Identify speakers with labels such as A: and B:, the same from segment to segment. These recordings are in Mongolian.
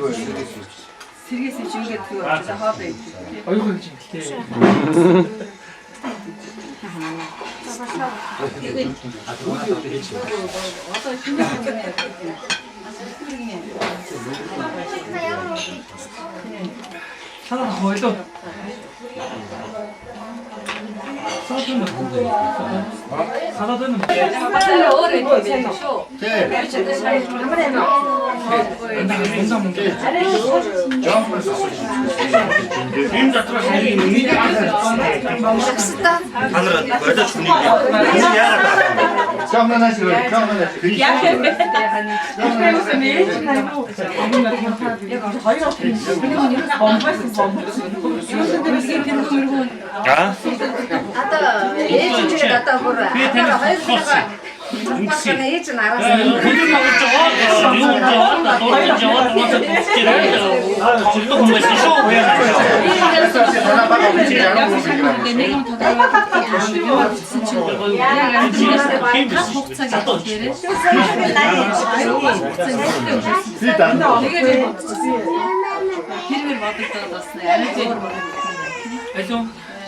A: Сэргээс чи ингээд зүгээр хоол ий.
B: Оюухан гэж юм тий. 사람 거의도 사다드는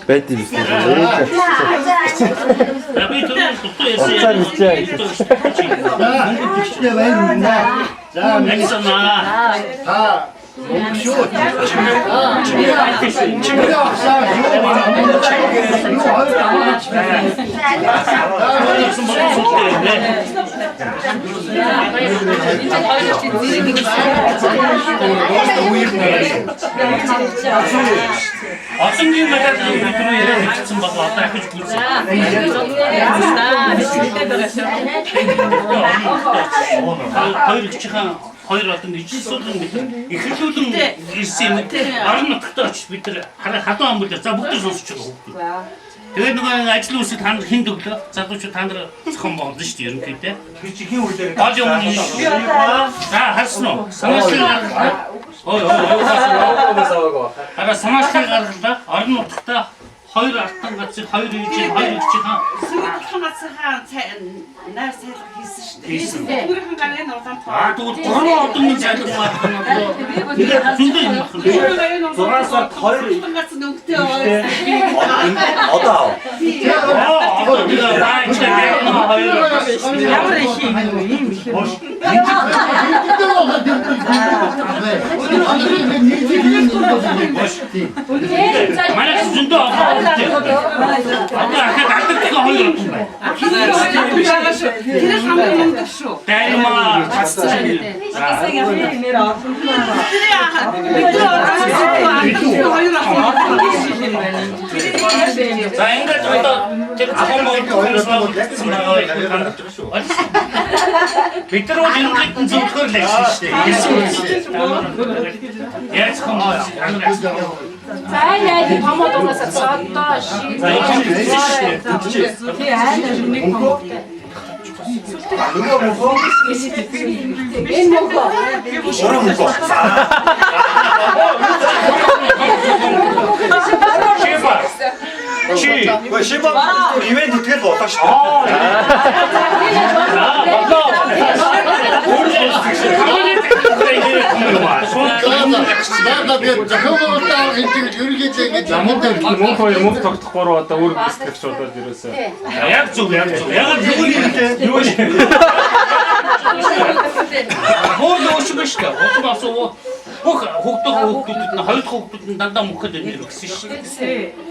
C: Бэти биш.
D: Би түрүүн тутсан
E: Бичтэй баяр хүрнэ. За
D: Александра.
E: Шууд. Чимээ авсаа
D: Осонгийн мэдээд түрүү яриад хэлсэн бол одоо ахиж гүйцээ. Хоёр чихэн хоёр олон ижлүүлэн ихлүүлэн ирсэн юм. Орон нутагтаа очиж бид нар хадуу ам бүлээ. За бүгд сонсож байгаа. Тэгээд нөгөө ажил үсэг та нар хин төглөө. Залуучууд та нар зохион болгоно шүү дээ ерөнхийдөө.
E: би чи хин үлдээ.
D: Гол юм нь за харсан уу? Санаачлал гаргалаа. Ара санаачлал гаргалаа. Орон нутагтаа хоёр алтан газар хоёр ижил хоёр ижихаа
A: Наар сайлах хийсэн шүү дээ.
D: хийсэн.
A: Өөрийнхөө гарын улаан
D: Тэгвэл 3 одон залуу байна. Зөндөө юм байна.
A: 6 сард 2 гац нүгтэй
C: Одоо
B: ямар их юм ийм их.
D: Манай зөндөө одоо ахад алдагдах хоёр одон байна.
A: Тэр хамгийн мундаг шүү.
D: Даймаа хасцсан. За ингээд одоо тэр зохион байгуулалтаас болсон байгаа юм хандж байгаа шүү. Бид нар бол энэ зөвхөн л ажилласан шүү дээ. Яаж хэмжээ?
F: За яа томоодоос цаадаа ший. Тий хайна нэг том.
E: Нөгөө мөхөө.
F: Энэ мөхөө.
E: Орон мөхөө. Чи шиба ивент итгэл болоо шүү
C: мөнх хоёр мөнх тогтох гурав одоо үүрэг гүйцэтгэгч болоод ирээсээ.
D: Яг зөв. Яг юу юм бэ? Юу юм? Хөө нөөч биш үү? Хөө асуу. Хүүхдүүд нь хоёр дахь хүүхдүүд нь дандаа мөнхөд ирсэн шүү.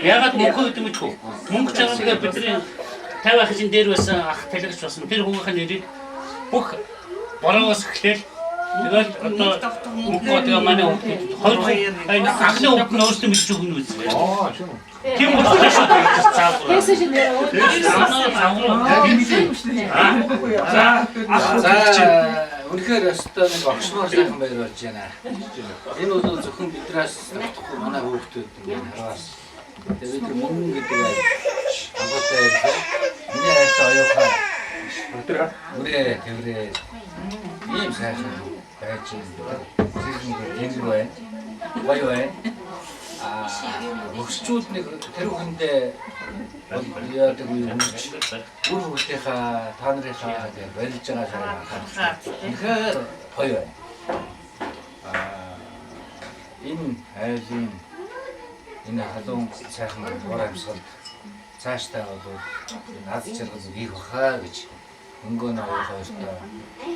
D: Ягаад мөнхөө гэдэг юм бэ? Мөнгө чанарыг бидний 50 ах хин дээр байсан ах талигч болсон. Тэр хүүгийн нэрийг бүх борооос эхлээл тэгэл одоо мөнгө манай хүүхдүүд хоёр дахь ахны хүүхд нь өөртөө мэдж өгнө үү? Тийм болчихсон шүү.
F: Яасан шиг нэр.
G: Үнэхээр өстой нэг огшмоор сайхан баяр болж байна. Энэ бол зөвхөн бидраас тогтохгүй манай хүүхдүүд ингээд хараас. Тэгээд бид мөнгө гэдэг хамаатай ярьсан. Миний хайртай оюухан. Бүрээ тэрээ ийм сайхан байж байна. Тэнгэр байна. Гоё байна. Өгсчүүд нэг тэр хүндээ яадаг юм бүр хүүхдийнхаа та нарынхаа гэж барилж байгаа харахад үнэхээр гоё байна. айлын энэ халуун сайхан уур амьсгалд цаашдаа бол наад жаргал хийх баха гэж өнгөөнөө хоёртоо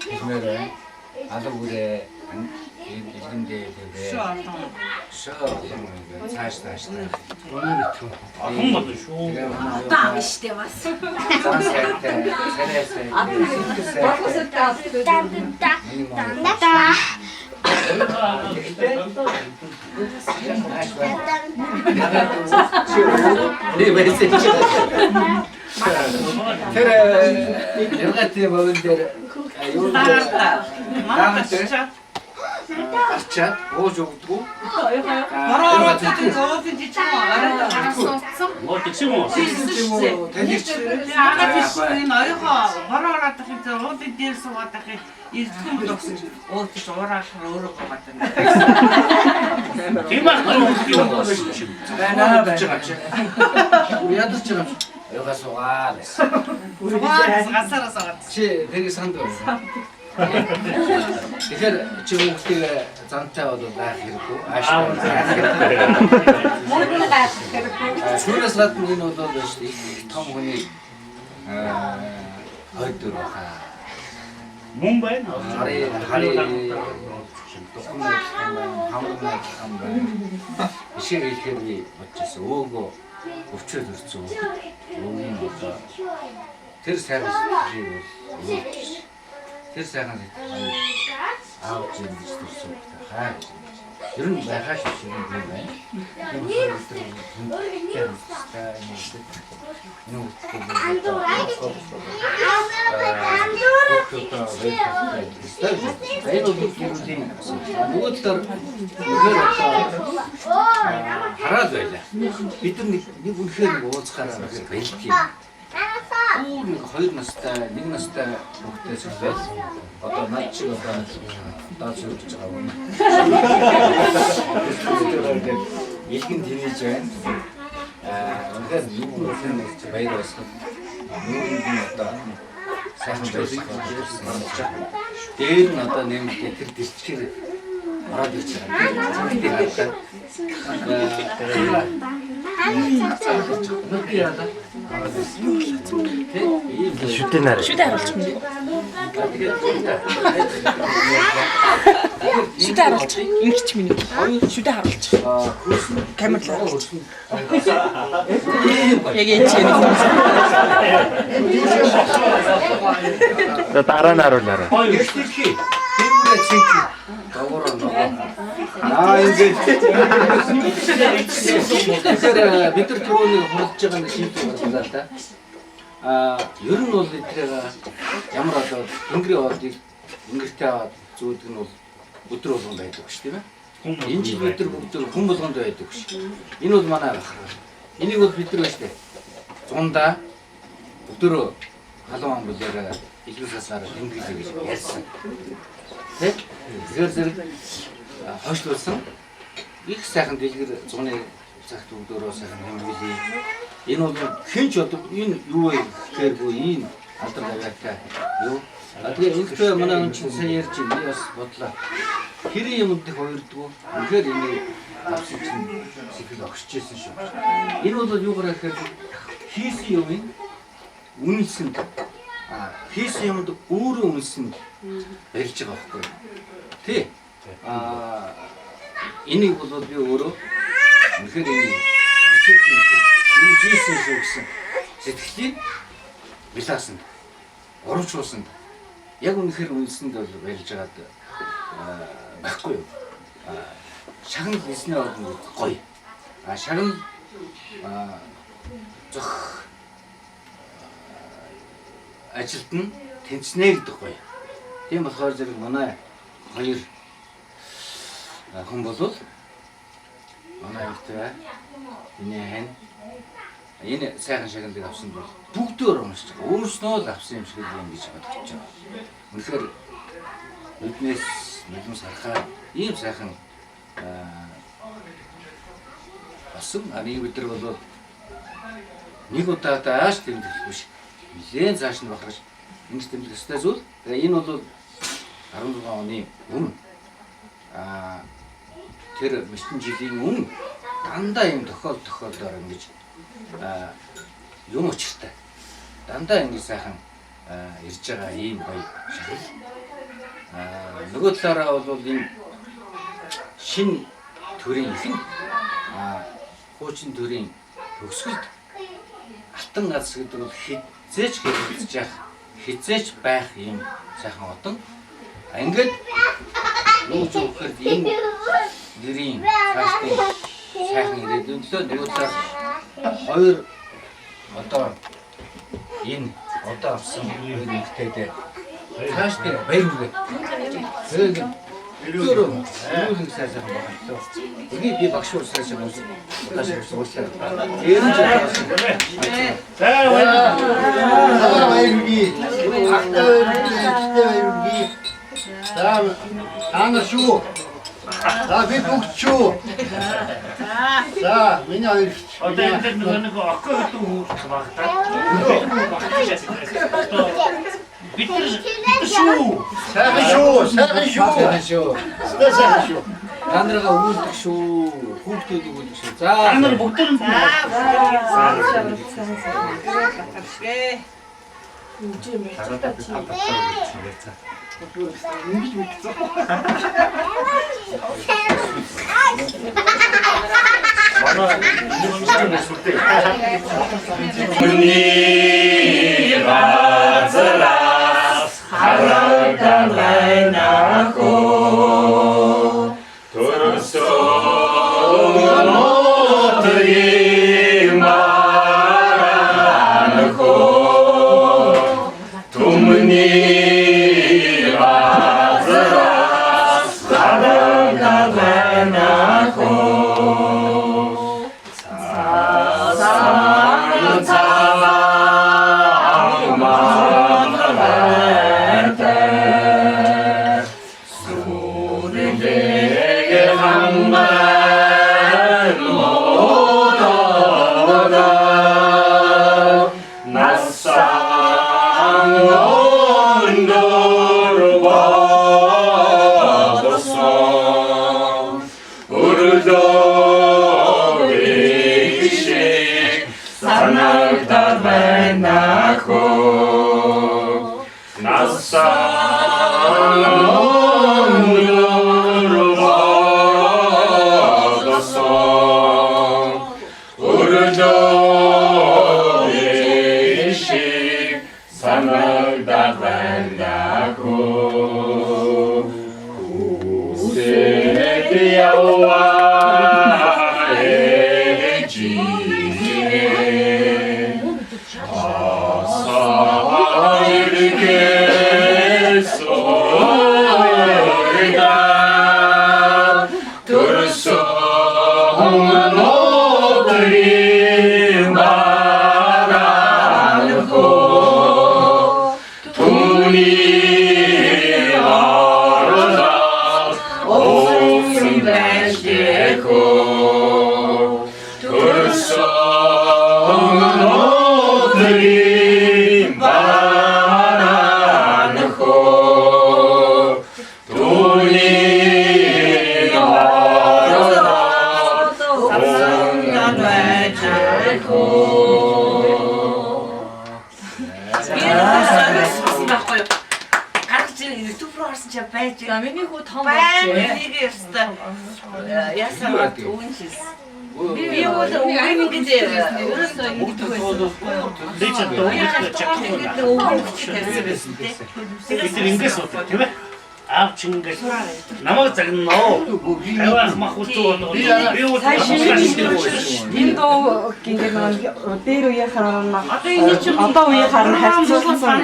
G: хэлмээр байна. Алга бүрээ илгэндээ тэгээ шоо цааш
D: Ахын бол шүү.
F: Таам штэ бас.
G: Тэр яргати бовын дээр юу арчаад ууж өгдгүү.
D: Мод тийм үү? Тийм аа.
G: Ядаж байгаа. Яга суугаад. Чи тэрийг санд байна. Тэгэхээр чи хүүхдийг зантай бол байх хэрэггүй. Ааштай байх хэрэггүй. Сүүрээс гадна энэ бол шүү дээ. Том хүний хойдор баха.
D: Мөн байна.
G: Хари документ хамраа хамраа. Ишиг хэлэхээр би бодчихсон. Өөгөө өвчөөд өрцөө. Өөгийн одоо тэр сайхан зүйл бол тэр сайхан аав чинь гэж төрсөн хаа. Ер нь байхаа шиг юм байна. Хараад байлаа. Бид нэг үнэхээр уулзахаараа байлгүй. Нэг 2 настай, 1 настай хүүхдээс байл. Одоо над шиг одоо доош үрж байгаа юм. Илгэн тэнэж байна. Үнэхээр юу нэг баяр болсон. Нүунд одоо сайхан байсан. Дээр нь одоо нэмэлт тэр дэрчгээр ороод ирж байгаа.
H: Шүтээ нарай.
F: Шүтээ харуулчих юм. Шүтээ харуулчих. Ингч минь. Шүтээ харуулчих. Камерлаа. Яг энэ чинь.
H: Дараа нь харуулаарай.
G: Ихтэй. Тэнгэрэ цэнх. Догоороо нөгөө. Ингээд. Тэгэхээр бид нар түрүүний хурдж байгаа нэг шийдвэр гаргана л да. Ер нь бол эдрийг ямар одоо тэнгэрийн хоолыг тэнгэртэй аваад зүүдэг нь бол өдөр болгон байдаг шүү тийм ээ. Энэ жил бид нар бүгд хүн болгонд байдаг шүү. Энэ бол манай бахар. Энийг бол бид нар байна шүү дээ. Зундаа өдөр халуун амбулаараа илүү сасаар тэнгэрийг гэж ярьсан. Тэ? Тэгэхээр хойшлуулсан их сайхан дэлгэр зуны цагт өгдөрөө сайхан хэмжүүлээ. Энэ бол хинч одоо энэ юу вэ гэхээргүй энэ алдар гавьяатай юу. Тэгээ энэтэй манай хүн чинь сайн ярьж би бас бодлоо. Хэрэг юмд их хоёрдгоо. Тэгэхээр энийг авсан чинь сэтгэл огшиж ирсэн шүү. Энэ бол юугаар гэхээр хийсэн юм үнэлсэн. Хийсэн юмд өөрөө үнэлсэн барилж байгаа байхгүй. Тий. Энийг бол би өөрөө үнэхээр энэ бичсэн юм. Энэ жийсэн шүү гэсэн сэтгэлийг билаасан. Оруулсан. Яг үнэхээр үнэлсэнд бол барилж байгаад байхгүй юу. Шагнал хийснээ бол гоё. Шагнал зөх ажилт нь тэнцнэ гэдэг гоё. Тийм болохоор зэрэг манай хоёр хүн болвол манай ихтэй энэ хэн энэ сайхан шагналыг авсан бол бүгдөө уншиж байгаа. Өөрснөө л авсан юм шиг юм гэж бодож байгаа. Үнэхээр биднээс нулимс харахаар ийм сайхан болсон. Нэг өдөр бол нэг удаа дааш тэмдэглэх биш. Нилээн цааш нь бахарч ингэж тэмдэглэх ёстой зүйл. Тэгээ энэ бол 16 оны өмнө тэр мэдэн жилийн өмнө дандаа юм тохиолдоор ингэж юм учиртай. Дандаа ингэ сайхан ирж байгаа ийм гоё шахал. Нөгөө талаараа бол энэ шин төрийн ихэнх хуучин төрийн төгсгөлд алтан галс гэдэг бол хизээч хизээч байх юм сайхан одон. Ингээд юу ч үхээр энэ нэрийн цаашдын сайхан ирээдүйн төлөө нөгөө талаар хоёр одоо энэ одоо авсан хоёр нэгтэйдээ цаашдын баяр хүрээ. Тэгээд өөрөө юуны сайхан байна. Энийг би багш уусгаж байгаа юм. Уучлаарай. Eerin
I: Ана шүү. За би бүгд шүү. За миний хоёр.
D: Одоо энэ нэг охин хүмүүс баг та. Бид шүү.
I: Сайхан шүү. Сайхан шүү.
G: Та нараа өгүүлдэг шүү. Хүүхдүүдийг өгүүлдэг шүү. За
D: та нар бүгд нь намайг загнаа. Тавиах махуутуу би
F: энэ доо гингээ нэг дээр үе харна. Одоо үе харна хайцуулсан.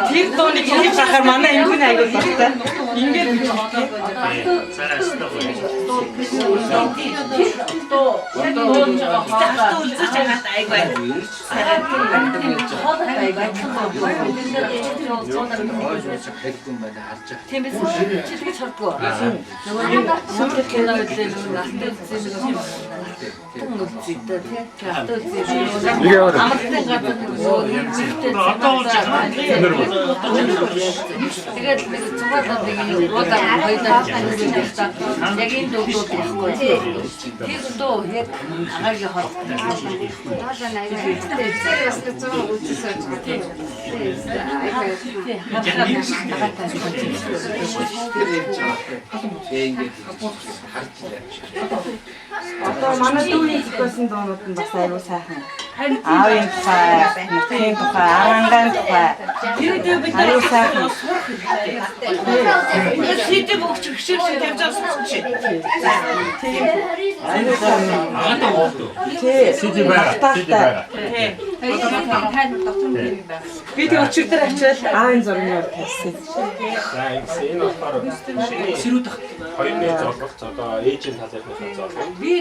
F: Тэр дооны хийж ахаар манай эмгэн аягүй багтай. Ингээд
G: хэлгүй байна харж байгаа.
F: тийм биз чилгэж хардгүй. Нөгөө сүлжээ кино үзлээ нөгөө алтан үзлээ нөгөө
J: Тэгээд цугаалаад яг энэ дуудаа хоёулаа яг энэ дуудууд яахгүй. Тэр дуу яг агагийн хол.
F: Одоо манай дүүний зохиосон дуунууд нь бас аюу сайхан. Аавын тухай, нутгийн тухай, арангаан тухай. Аюу сайхан.
A: Сэтэв өгч хшиг тавьж авсан чи.
C: Сиди байгаа.
F: Би тэг өчиг дээр очиад аавын зургийг тавьсан.
C: За энэ болохоор
B: Сэрүүд тах.
C: хоёрны золгох одоо ээжийн талынхаа золгох.
J: Би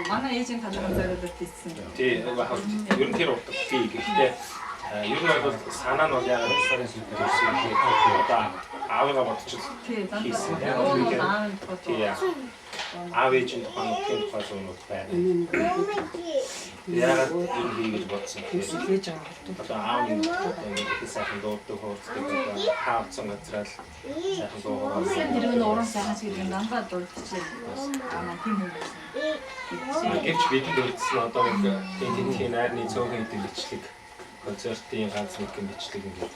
J: манай ээжийн талын зориулалт хийсэн.
C: Тий, ер нь тэр утга тий гэхдээ ер нь бол санаа нь бол яг сарын сүлдээр ирсэн одоо аавыгаа бодчих хийсэн. Тий. Аав ээжийн тухай нутгийн тухай зурнууд байна. Яагаад энэ хийж бодсон бэ? Одоо аав нь сайхан дууддаг хөөцдөг хаавцсан газрал сайхан дуугаа.
J: Тэр нь уран сайханч гэдэг дандаа дуудчихжээ. Тийм юм.
C: Гэвч бидний үйлдэл нь одоо энэ найрны цөөхөн хэдэн бичлэг концертын ганц нэг бичлэг ингээд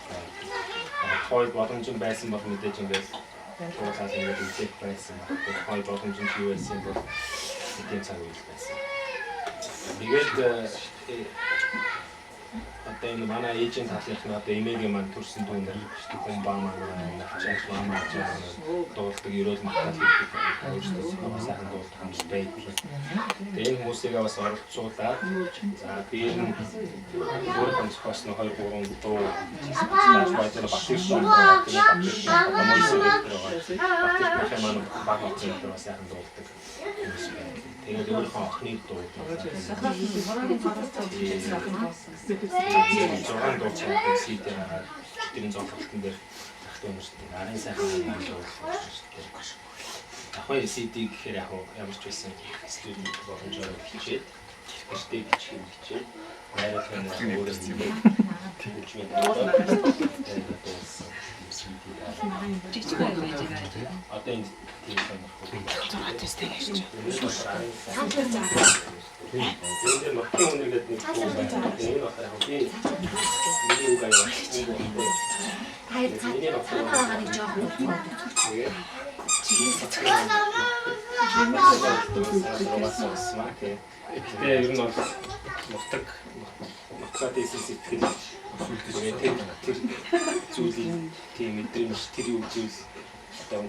C: хойд боломж нь байсан бол мэдээж ингээд туусаад ингээд үзэх байсан. Хойд боломж нь юу байсан бол тийм цаг үйл байсан. Тэгээд одоо энэ манай ээжийн талынх нь одоо эмээгийн маань төрсэн дүүнэр хүн баа маань навчаач маа дуулдаг ерөөл махтал хийдэг өөрсдөө сайхан дуулдаг хүмүүс байдаг. Тэгээд энэ хүмүүсийг бас оролцуулаад за би энэ өөр хүмүүс бас 2-3 дуу баатар багшийн бас сайхан дуулдаг. Тэгээд өөрийнхөө охины дуу. Зургаан дууцсан CD тэрийн зохиолтын дээр тахтай өмөрсөн. Арын сайхан маань дуулсан шүү дээ. Ахвай CD гэхээр яг ямар ч байсан студент боломжоор хичээд хэвчтэй хичээд найруулгын өөрөөс тийм одоо энэ тийм сонирхолтой тесттэй хийж байна. Энэ махын үнэгээд нэг юм байна. Энэ бахаа би миний угаа яа. Хайр цаанаа гарыг жоох юм. Тэгээ ер нь бол нутгаад исэн сэтгэл тэр зүйлийг тийм мэдрэмж тэр юу зүйл одоо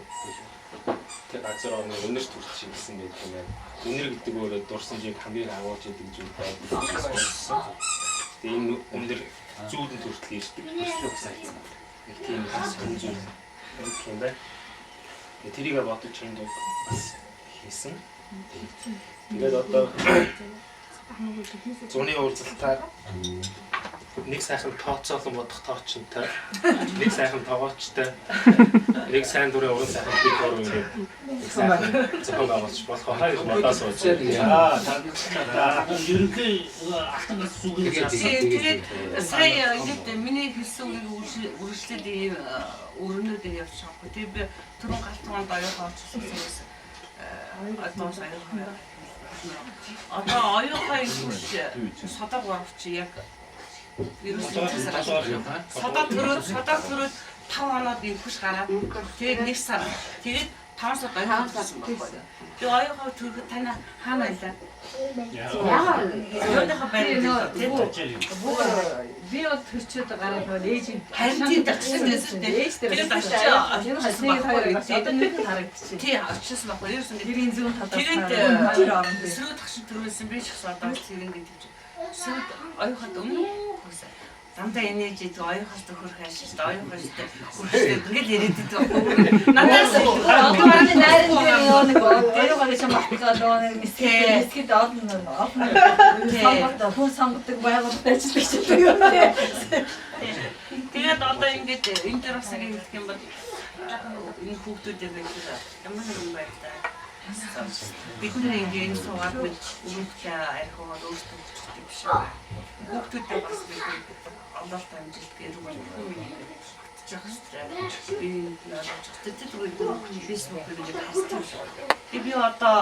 C: тэр газар орны өнөр төрч гэсэн байх юм байна. Өнөр гэдэг өөрөө дурсан жиг хамгийн агуулж идэг зүйл байдаг. Тэгээ энэ өнөр зүүдэн төртөл ирдэг. Нэг тийм сонь зүйл юм байна. Тэрийг бодож чанд бас хийсэн. Тэгээд одоо зуны уулзалтаар нэг сайхан тооцоолон бодох тоочтой, нэг сайхан тоогоочтой, нэг сайн дурын уран сайхан бий дурын ингээд нэг сайхан зохиол авалч болох хаа гэж бодож сууж байна.
D: Ерөнхий алтан сүгэн
A: Тэгээд сая ингээд миний хэлсэн үгийг үргэлжлээд ийм өрнөдөө явж байгаа. Тэгээд би түрүүн галтгоонд оюухаа очсон. Одоо сая одоо оюухаа их садаг барвч яг садаа төрөөд 5 хоноод инхүш гараад тэгээд нэг сар тэгээд 5 сар оюухаа болсон байхгүй. Тэгээд оюухаа төрөхөд тань хаана байлаа? Яагаад байна?
J: Би бол төрчөөд гараад бол ээж
A: харин дагсан гэсэн дээ. Тэгээд очиж
J: одоо нэг харагдчих.
A: тий очиж байхгүй. Ерөөсөн
J: тэрийн зүүн талаас
A: тэгээд сэрүү тагшин төрүүлсэн би ч гэсэн одоо тэр ингэ тэгж сэрүү оюухад өмнө хөөсөө замдаа энержи оюухаас төхөх хайшиж оюухаас хүрхтэй тэгэл яриад байдаг. Надаас
J: одоо найрын дээр нэг оюугаар гэж магтгаа нэг мэсгэд оолно. Тэгээд хүн сонгодог байгууллагад ажиллаж байгаа.
A: тэгээд одоо ингээд энэ дээр бас ингэ хэлэх юм бол энэ хүүхдүүдээ байдаг ямар нэгэн байдлаар Бид нар ингээд суугаад үүрэгтэй архиугаар өөрсдөө хүчтэй биш. Хүүхдүүдээ бас бид амлалт амжилт гэрүү жах хэрэгтэй. Би надад фэйсбүүкээр ингээд хасдаг. Би одоо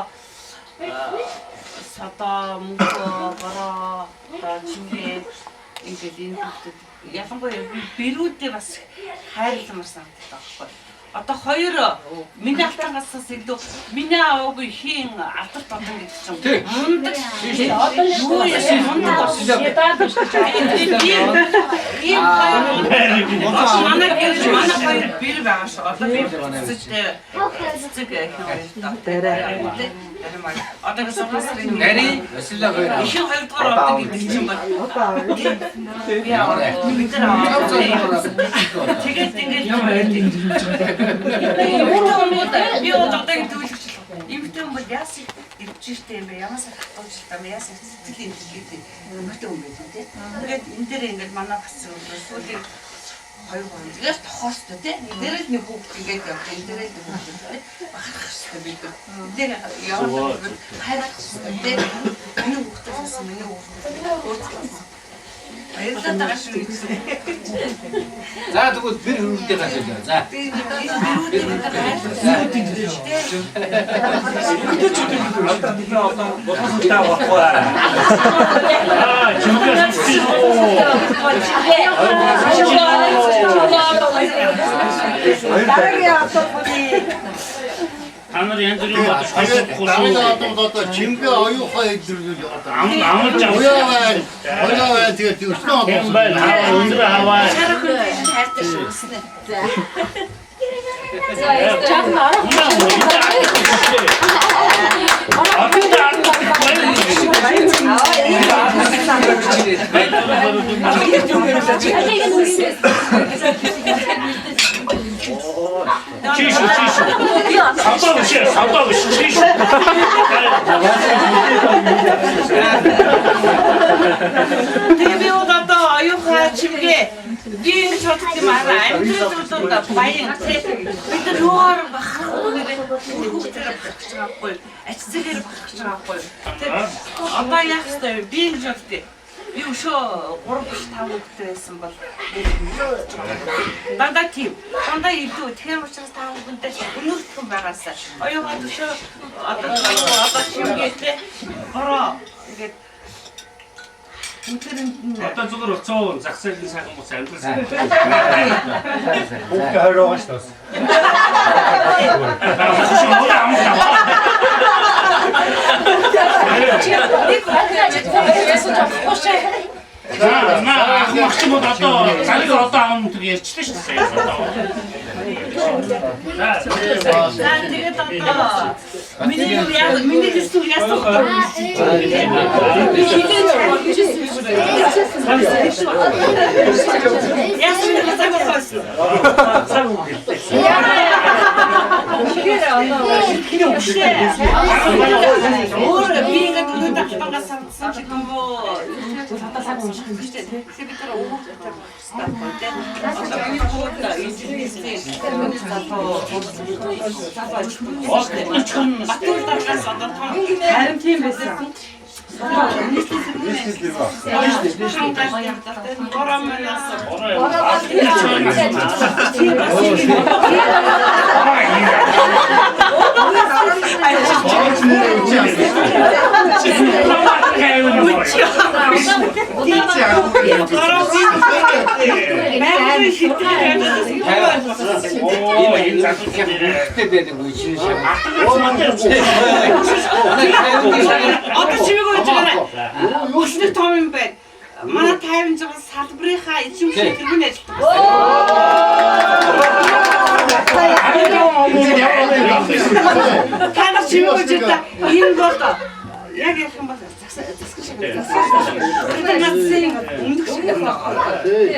A: сата мөнгө бараа чимээ ингээд энэ хүүхдэд ялангуяа бэрүүдээ бас хайрламар санагддаг байхгүй. Одоо хоёр миний алтангаас илүү миний аавгүй хийн алдарт одоо гэдэг чинь мундаг одоо юу яасан мундаг болсон ийм манай хоёр бэр байгаа шүү одоо би цэцтэй одоо гасрын
G: Нари өсөлөө хоёр.
A: их хоёрдугаар одоо гэдэг чинь байна. Тэгээд ингээд би одоо төвлөгч эмэгтэй хүн бол яасан ирж штэ юм бэ? Ямаас хатуулж та яасан сэтгэл ингээд эмэгтэй хүн байх тийм. Тэгээд энэ дээр ингээд манай гацсан сүүлийн 2 3 тэгээд тохоостой тийм. Дээрээ нэг хүүхд ингээд явж энэ дээрээ нэг хүүхд бахарх штэ бид. Тэр яваад хайрах штэ тийм. Миний хүүхдээс миний хүүхд
G: За тэгвэл бэр хөрөлтэй гашаа. За.
D: Анар янз бүрийн бодож
I: одоо чимгээ оюухаа идэрлүүл яваад.
D: амарч
I: Ояа тэгээд өснөө
D: юм байна. Өндөр аваа.
J: хайртай шүү.
D: Чишу. Сабдавш, чишу.
A: Тэгээ одоо оюухаа чимгээ би ингэж бодох юм аа амьдралд баян бид нөр бахах хүүхдээр бахах чагаахгүй ачцгээр бахах чагаахгүй тэр одоо яах вэ би ингэж боддээ би өшөө 3-5 хүүхдтэй байсан бол дандаа тийм дандаа илүү тэр учраас та бүхэндээ өнөөдөр байгаасаа оюухаа өшөө одоо чимгээтэй бороо ингэж
D: Одоо зүгээр 100 зах зээлийн сайхан мус амьдрал.
E: Хүүхдээ хоёр байгаа шүү дээ.
D: Максимум одоо залуу одоо аав нь ярьчлаа шүү дээ.
A: За тэгээд одоо миний хэсэг яасан
F: Харин тийм байсан. Өснөх том юм байна. Манай 56 салбарынхаа эзэмшил тэргүүн ажилтдаг. Танаа чимээ гэж та энэ бол яг ярих юм бол засах шиг байна. Тэр нацгийн өмнөх шиг байна.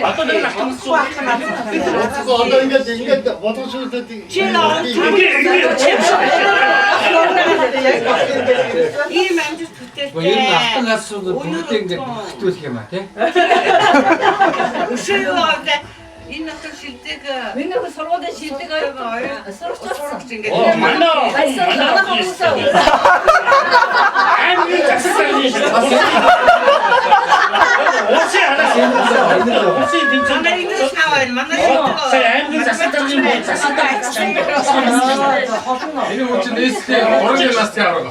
D: Одоо нэг автомобил
I: одоо ингээд бодгошуулаад
A: ийм амжилт бүтээлтэй.
G: Ер нь автангаас бүгд ингээд хөтүүлэх юм а тий.
A: Өшөө Энэ нөхөр шилдэг
J: Миний хөө сургуулийн шилдэг сурагч
A: ингээд
G: Энэ үуч нээстэй оргийн настай аваад.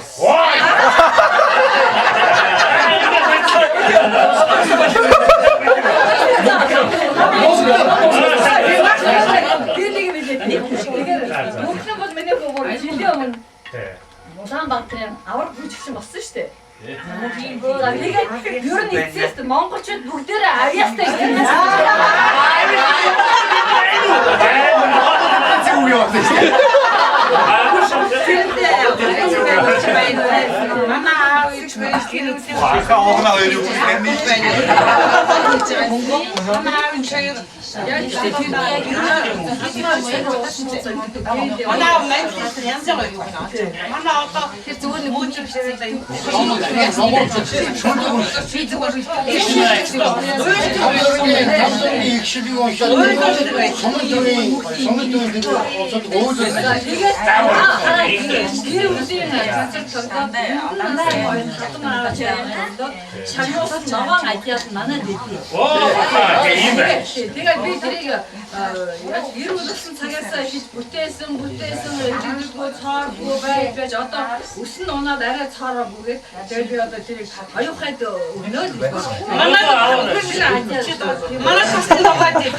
J: Мөнхөн бол миний хөө жилийн өмнө Улаанбаатарын авар бүжигчин болсон шүү дээ. Тэгээд ер нь эцэст монголчууд бүгдээрээ авьяастай ирсэн. Тэгээд би тэрийг яг ирүүлсэн цагаасаа хийж бүтээсэн эдгэргүй цааргүй байж одоо өсөн унаад арай цаараа бүгээд тэгээд би одоо тэрийг аюухайд өгнөө. Манай хасны ногоод дээр.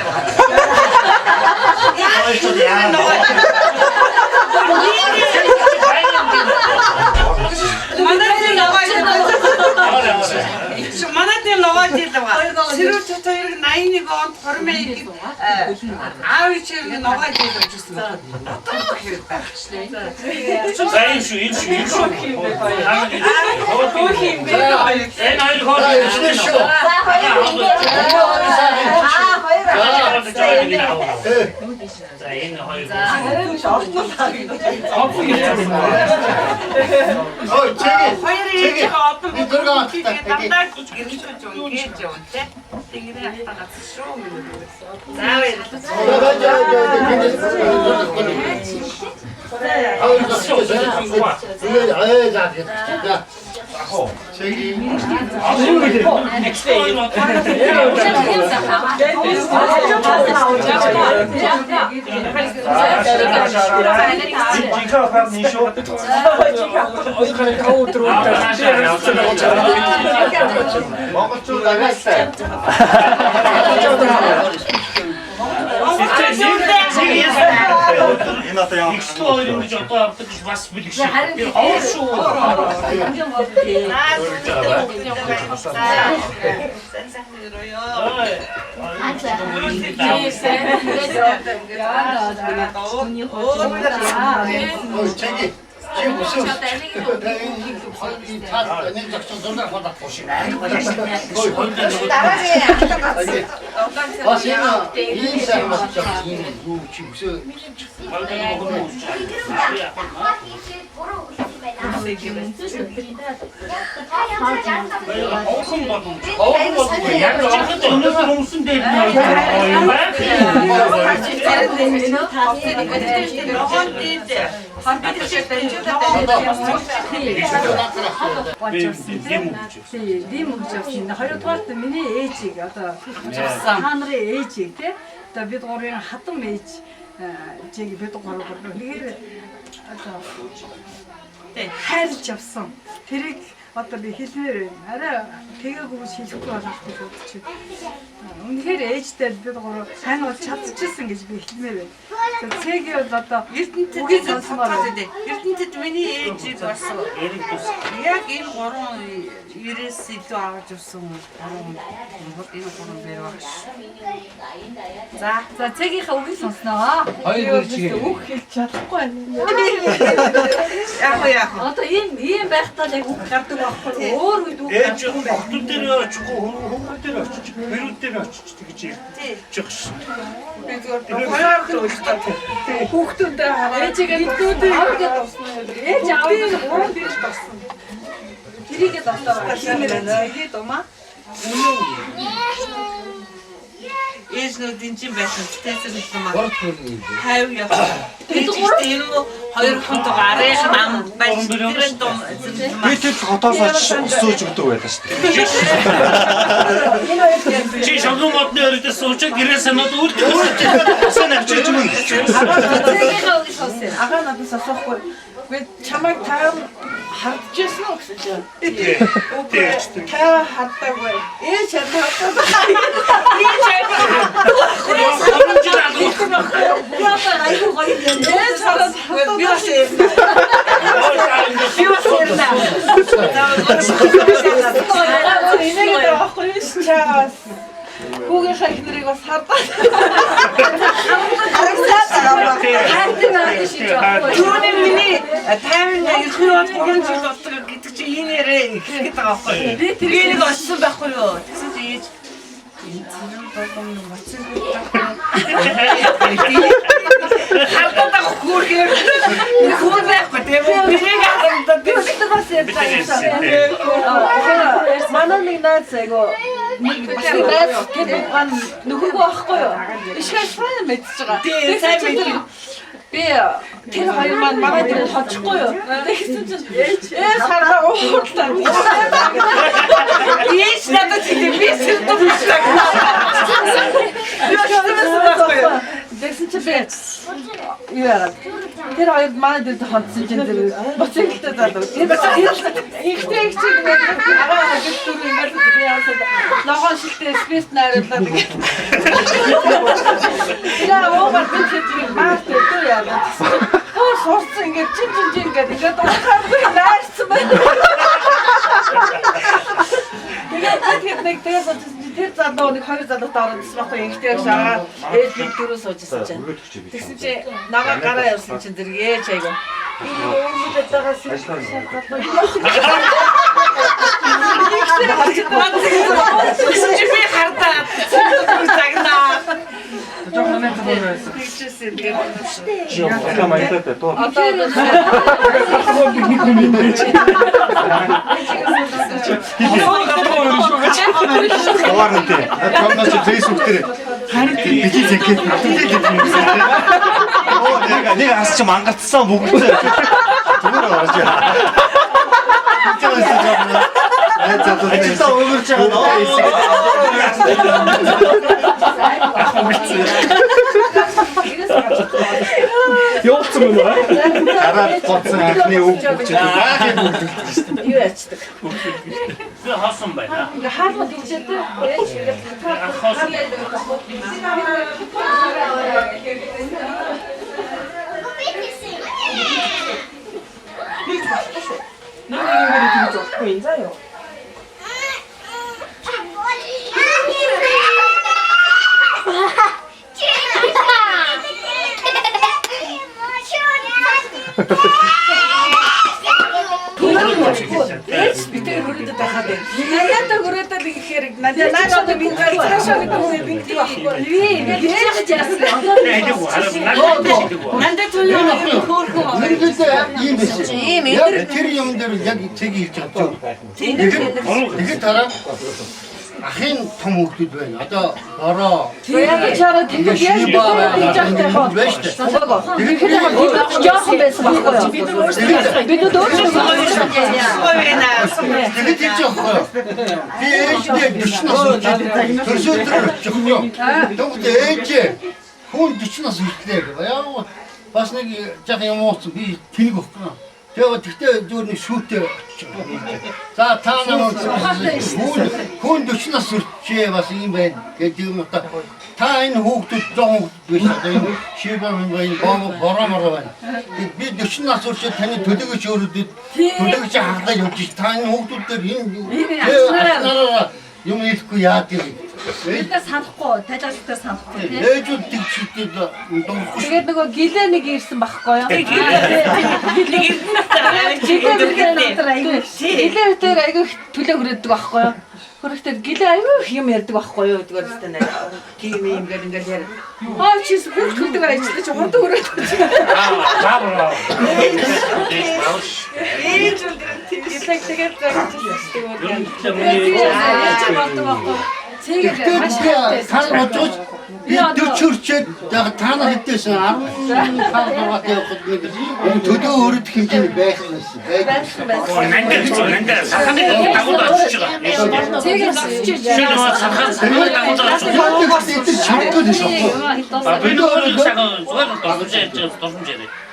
J: Манайд ногоод дээр сэрүүр цацаа 81 онд хормыг аав ичээр ногоод дээр өгсөн. Хоёрдугаарт миний ээжийг одоо та нарын ээжийг тий одоо бид гурвын хатан ээж жиг бид гурав нэгээр одоо хайрлж явсан. Тэрийг одоо би хэлмээр байна. Арай тэгээгүй шилжихгүй болохгүй бодчих. Үнэхээр ээжтэй бид гурав сайн бол чадчихсан гэж би хэлмээр байна. Цэгийн бол одоо
A: ертөнцид сонсомоор үү. Ертөнцид миний ээж болсон. Яг энэ гурван 90-с илүү авч явсан гурван энэ гурван бэр багш.
J: За цэгийнхаа үгийг сонсноо.
G: Хоёр үгийг
J: үг хэлж чадахгүй байна.
A: Яг.
J: Одоо ийм байхдаа яг үг гардаг байхгүй. Өөр үед үг
E: ээж хотод дээр очихгүй хүмүүс дээр очиж хэрүүд дээр очиж гэж ярьчих шин.
J: хүүхдүүдээ хараа. Ээжигээ идүүдээ аваад авсан юм. Ээж аваад гурван дээрс авсан. Тэрийгээ доктор хиймээр байна. Тэгээд умаа.
A: ээжнүүдийн чинь байсан тэтэйсэн их юм аа.
G: Гурав дахь нь.
A: 50 явсан. Тэгээд энэ хоёр хонтог арайх нам байж тэрэн дом.
H: Би тэр хотоос сууж өгдөг байлаа шүү дээ.
D: Чи шогон модны өрөөдөө сууж гэрээ санаад үлдээ.
H: Асан авчирч юм.
F: Агаа надаас асуухгүй. Би чамайг таа хардчихсан уу гэсэн чинь. Таа хардаагүй. Ээ чадвар. Ээ чадвар. Айгуу гоё юм. Ээ царас би басээ. Би басээ. Хүүгийн хайхнэрийг бас хардаа. Түүний миний тайван ирэх юм гэдэг чи энэ ярээ ихэд байгаа байхгүй. Би тэрийг олсон байхгүй юу. Тэгсэн чи ээж энэ долоом моцсон хардаа хүүргээр хүүр байхгүй тийм үү. Тэрийг хардаа бид бас ярьсан. Манай нэг наацайгоо тэгээд нөхөргөө байхгүй юу? Ишээ сайн мэдчихэж байгаа. Тийм сайн мэдээ. Би тэр хоёр маань манай дээр хоцхгүй юу? Тэгсэн чинь хараа уурлаа. Ийш надад тийм би сэрдэн байна. Тэгсэн чинь би юу яагаад тэр хоёр манай дээр хоцсон чинь тэр боцогтой залуу. Ихтэй их чиг нэг агаа хажууд ингээд би яасан ногоон шилтэй спейс найруулаад ингээд. Яа овер бичиж маарт өгөө яа. Оо сурцсан ингээд чин ингээд ухааргүй найрсан байна. Тэгээд тэр залуу нэг хоёр залуутай ороод байхгүй ихтэй шаа ээж би дөрөв суужсэн чинь. Тэгсэн чи нагаа гараа явсан чинь зэрэг ээж айгаа. Өөрөөр байгаа Тэгсэн чи би хардаа. Загнаа.
B: Жохон нэг зүйл
A: Тэгсэн тэгээд
H: Яа маятаа тоо. Хаваарнтэй. Камнаас фэйсбүүк дээр бити зэкэт гэдэг юм шиг. Оо нэг ас чи мангацсан бүгдээ. Зүгээр орж яа. Ачаа өгөрч байгаа Явцсан юм аа. Хараад боцсон анхны үг бүгчээд
F: юу ячдаг.
D: Би хасан байна.
F: Ингээ хаалга дичээд ээж ингээ Битээ хөрөдөд байхад. Надад хөрөдөд ихээр надад наашаа би цаашаа би гэдэг байхгүй. Би яаж яасан. Надад түүний хөөрхөн.
I: Ийм биш. Яг тэр юм дээр яг цэг хийж чадчих. Тэгээд дараа ахын том хүүхдүүд байна. Одоо ороо.
F: Яг чараа тэгээд яаж хийжтэй хаа. Тэгээд жоохон байсан байхгүй. Бид өөрсдөө
I: тэгээд хийж явахгүй. Би ээжтэй дичнаас төрсөөр. Тэгвэл ээж хүн дичнаас ихтэй. Яг бас нэг жаахан юм ууц би тэнэг өгөх. Тэгтээ зүгээр нэг шүүтэй. За та нар хүн 40-наас хүрчээ бас юм байна гэдэг юм та. Та энэ хүүхдүүд жоон биш одоо шибэр байна бороо байна. Би 40-наас хүрчээ таны төлөвөж өөрөдөд төлөвөж хагадаа явж та энэ хүүхдүүд дээр энэ юм хэлэхгүй яа гэдэг.
J: Бид санахгүй, тайлбарлалтаар санахгүй тийм.
I: Ээжүүд тэгчихэд дуусахгүй.
F: тэгээд нөгөө гэлээ нэг ирсэн байхгүй юу? Гэлээ дээр айгүй төлөө хүрээдэг байхгүй юу? Хөрөгтэй гэлээ айгүй юм ярьдаг байхгүй юу? Тэгвэл өстэй нэг тийм юм ингээд яа. Аа чис хөрөгтэй ажиллаж хурд хүрээд. Тэгээд Цэгээр маш хайртай.
I: Тань бодож би 40 хүрчээд яг таана хэдээсэн 15 явахад нэг төдөө өрөд хэмжээний байх байсан.
D: Нандаа саханы дагуулж очиж байгаа.
F: Цэгээр сэрчиж.
D: Саханы дагуулж очиж.
I: Чамд гэсэн.
D: Би нөгөө сахаа зурж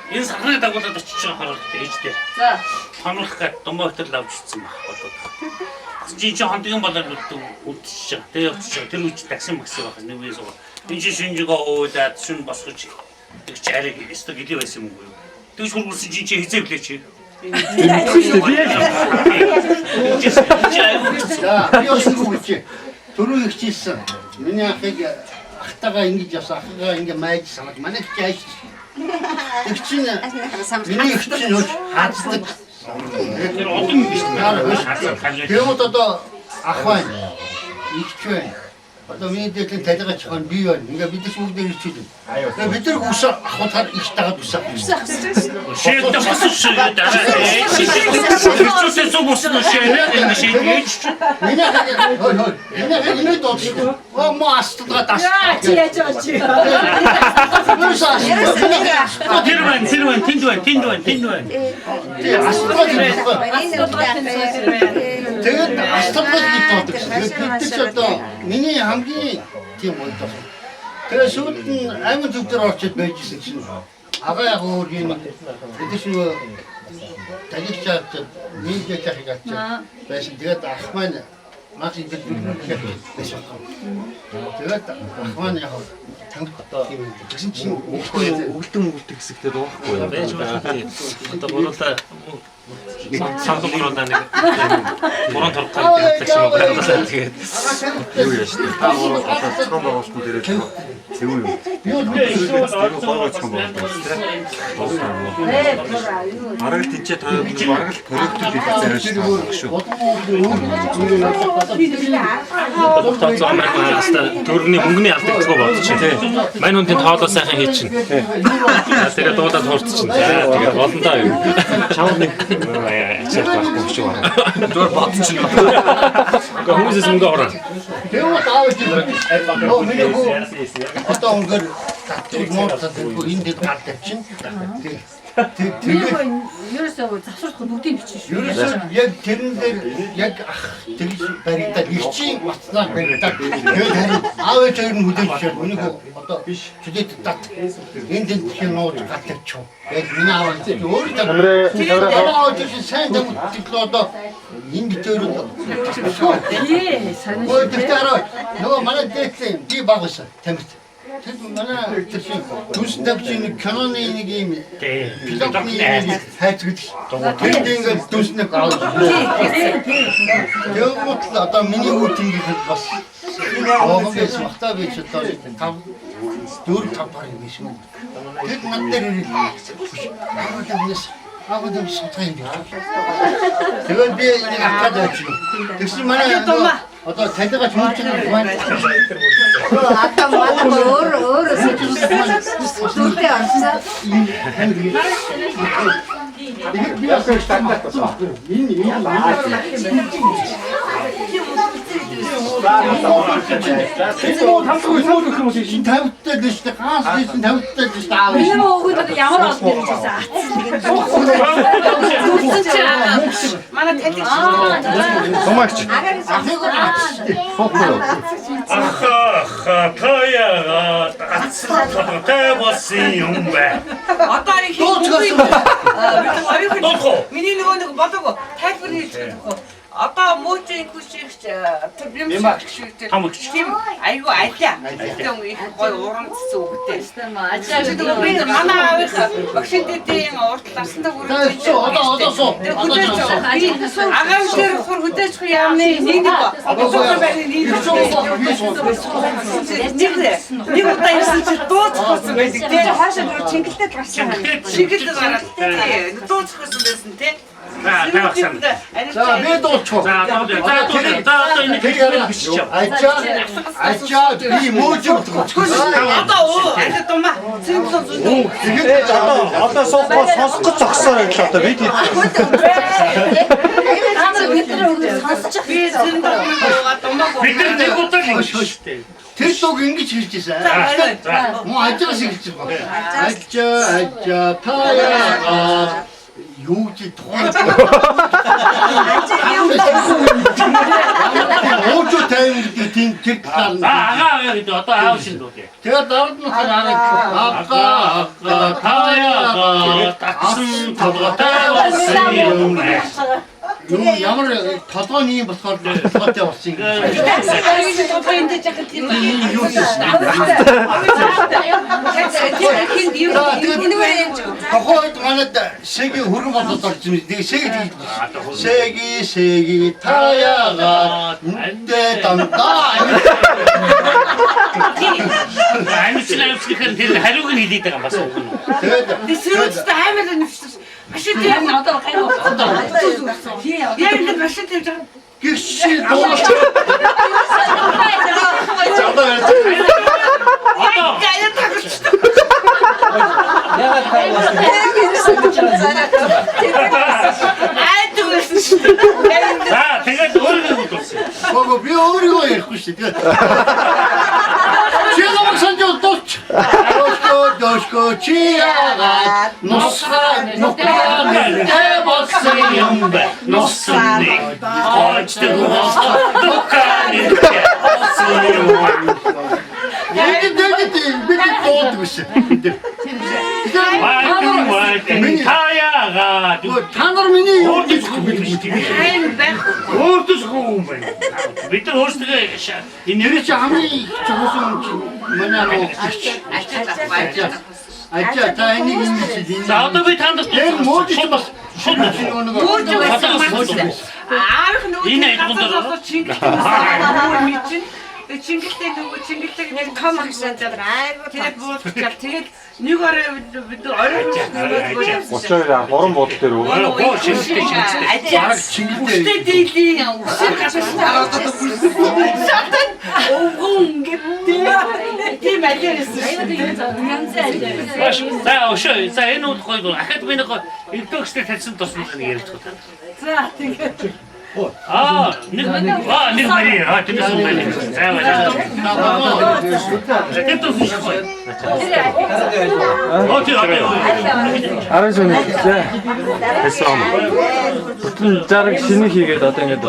D: энэ саханы дагуулж очиж байгаа хараад ээжтэй.
F: За.
D: Хонох гад домоотер лавж ирсэн баг бодоод. Чи хондгийн болоод үлдчихэж байгаа. Тэгээ явчихж тэр үуч такси макси байх нэг үеэс гоо. Энэ чи шинжгээ уудаад шүн босгож тэгч ариг өстө гэлээ байсан юм уу? Тэгж хургуулсан чи хизээ блэ чи.
I: За би өсгөөч. Түрүү ихчээсэн. Миний ахыг ахтагаа ингэж явсан. Ахгаа ингэ майж санаад манай их чааш. Тэг чинь миний их чинь хаацдаг.
D: Тэр одон биш нэ.
I: Тэгмэд одоо ах байна. Игч байна. Одоо миний дэглэн талигач хон би байна. Ингээ бид ч бүгд ирчихлээ. Тэгээ бид нар үс ахутаар их тагаад үсэх.
D: Шийдэ босч дараа. Шийдэ зүг уснаа шийдэ шийдэж.
I: Миний доош. Оо маастгаа тас.
F: Чи яаж очив?
D: Тэр байна, тэнд байна.
I: Тэгээ астгаа тэгээд астгаа гэдэг. Тэгээд бид ч одоо миний хамгийн тийм үед. Тэгээ сүүлд нь аймаг төвдөр орчод байжсэн чинь агаа яг өөр юм. Бид ч нөгөө тагилчаад нийлж яхаж байсан. Тэгээд ах маань маш их байсан. Тэгээд ах маань яг таньд тэгсэн чинь
H: Өгдөн хэсэгтээ дуухгүй яа.
C: Байж байгаа тийм. Одоо гурлаа самдуураа нэг буран торгох гэдэг юм байна. Тэгээд
H: Юу яаш вэ? Та гурав одоо цогцон байгуулсан дээрээ цэвүү юм.
I: би бол
H: Гойгоцсон байна. Аргал тэнцээ тоо аргал төрөлтөл их зарж байгаа шүү.
C: тооцоо маань хаста төрний мөнгөний алдагдгаа бодчих тий. Мань хүн тэнд хоолоо сайхан хийчин. Тэгээд дуудаад хуурцчин. Тэгээд болондоо юу. Чамд нэг ачаал байхгүй шүү байна. Зур бодчих. Гэхдээ хүмүүсээс мөнгө ороо.
I: тэгээд аавч нөө миний хөө одоо өнгөр татчих муудаад энд гардаг чинь. Тэгээд
F: ерөөсөө завсрах бүгдийг бичих шүү.
I: ерөөсөө яг тэрэн дээр яг ах тэгж баригдаад ирчин батнаа баригдаад тэгээд харин аавч хоёр нь хүлээж миний хөө одоо чүдэд тат энд тийм нуур гатчих чуу. Яг миний аав өөрөө тэгээд сайн дэмжлээ одоо энэ битээр
F: Ээ, сайн
I: ой тэгтээ нөгөө манай дээдсэн би багсан тамирт. Тэр манай тийм түнсэн тавьчих киноны нэг юм пилотны хайцгд. Тэнд ингээд түнснэг аваад. Тэгээд одоо миний үт ингээд бас Огон биш махтаа биш одоо 4-5 парыг биш юм. Тэд над дээр агад юм сутгай юм. Тэгээд би нэг ахад очив. Тэгсэн манай одоо таньдаа чүмч байна.
J: Одоо маань өөр сүртэй орсон.
I: Тэгээд би асууж тандаа. Энэ тавьттай дэш гаас дэсэн тавьттай дэш аав.
F: миний өгөөд ямар олон ирж байсан. Манай тэлэг
H: Томагч.
E: Аха таяа ацтай болсон юм бэ.
A: Одоо их миний нэг бодог тайлбар хийж өгөх. Одоо мөөчийн хүчигч тэр бимсч тийм айгу айлаа. Айтан их гой урамцсан үгтэй. Би манай аавынх багшин дэдийн уртлаастай хүрээд
I: Одоо суу.
A: агаан дээр хөр хөдөөж яамны нэг нэг удаа ирсэн чи дууцсан байдаг тийм хаашаа бүр чингэлтэй гарсан. Чингэлтэй гараад тийм дууцсан байсан тийм.
I: За би дуучих.
D: За одоо энэ хэлээр бичиж.
I: Ачаа би мөөжөг төгч.
A: Одоо аль тумаа цэнгэлэн зүг.
H: Тэгээд одоо сонсох гэж зогсоо юм л одоо бид
F: бид нар өгөөд сонсчих.
A: Би цэнгэлэн тумаа
D: Бид нар нэг удаа ингэж шүү.
I: Тэр дог ингэж хэлж ирсэн. Муу ажигаас хэлж байгаа. Ажа таяа юу ч тухайн. Ууч тайм гэдэг тийм тэр талаар.
D: Аа гэдэг одоо аав шин дуу.
I: Тэгээд дард нь хараа таяа
D: татсан толготой болсон юм.
I: Юу ямар толгойн юм болохоор толгойтой болсон юм. Тохойд манад сэги хөргөн болоод орж ирсэн. Тэгээ сэги таяагаа үндэ дандаа.
D: Амжилттай тэр хариуг нь хэлээд байгаа юм бас уу.
A: Тэгээд сэрүүцтэй амар нэвшсэн. Машин дээр одоо гайгүй. Яг л машин дээр жаа.
I: Гişи дууш.
A: Гайд тагч.
F: Яагаад тайлбарласан?
D: Тэгээд өөрөөр хэлбэл.
I: Гоо би өөрийгөө ярихгүй шүү дээ. Чи намайг санаж удаач. Дошко чиага нусхаа болсон юм бэ. Нусны очтой дуканы бид тоодгүйс.
D: Таяага
I: та нар миний юу гэж
D: өөртөсгүй юм байна. Бид нар өөрсдөө
I: энэ чи хамгийн чухал манай Ача та энийг юм чи.
D: За одоо би танд
I: мууч бас шууд
A: Аавх нөгөө чинь Чингэлтэй нөгөө чингэлтэй нэг том агшаа тэгээд буудчихал тэгээд нэг орой бид орой
B: уран бод дээр үү?
A: Ажаа чингэлтэй дийлээ үсэр гашаа хараад шатан овгон гэдэг тийм алиэрсэн.
D: За ошоо за энэ үед гоё ахад би нэг интокстэй тавьсан тусмал нэг ярьж байгаа.
A: За тэгээд
D: нэг мари тийм юм байна.
B: Арай зөв нэгтэй. Тэсэм. Бүтэн зараг шинэ хийгээд одоо ингэж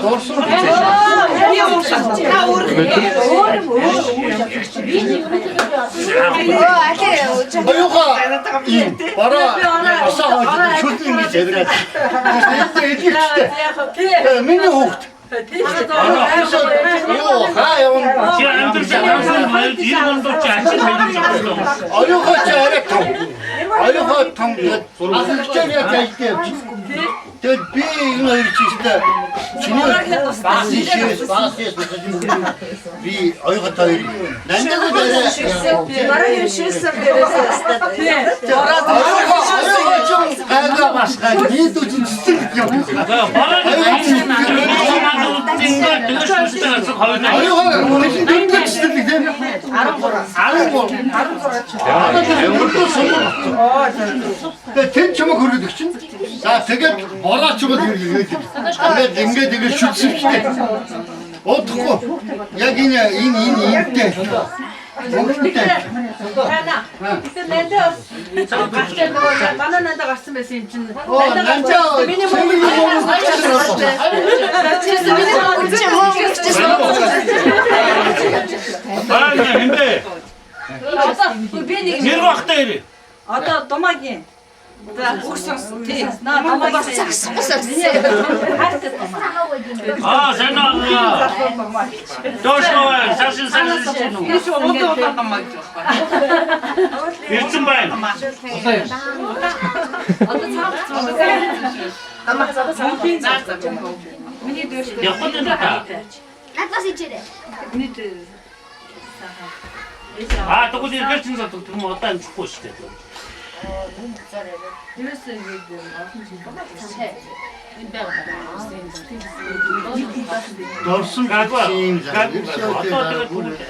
I: миний хүүхд. Тэгэд би энэ чиштэй чиний би ойгоо таяр нандаа бараг шилсэн тэн чамаг хөргөд өгчин. За тэгээд бороо чамаг хөргөд. Тэгээд ингэж шүтсэвчтэй. Одохгүй. Яг энэтэй. Мөнгөтэй.
F: Бананаа гарсан байсан юм чинь.
I: Миний
F: одоо домагийн
A: өгсөн
F: тийм домаг загсан.
D: Сана. Дошноо сашин.
A: Эс одоо тамаг.
D: Ирсэн байна.
F: Одоо цаавц. Миний дэш.
D: Явах нь та.
K: Надаас ичээрэй.
D: Тэгвэл иргэн чинь зодод юм одоо амжихгүй шүү дээ.
F: Юусэн гэдэг
I: Дорсон
D: гагва.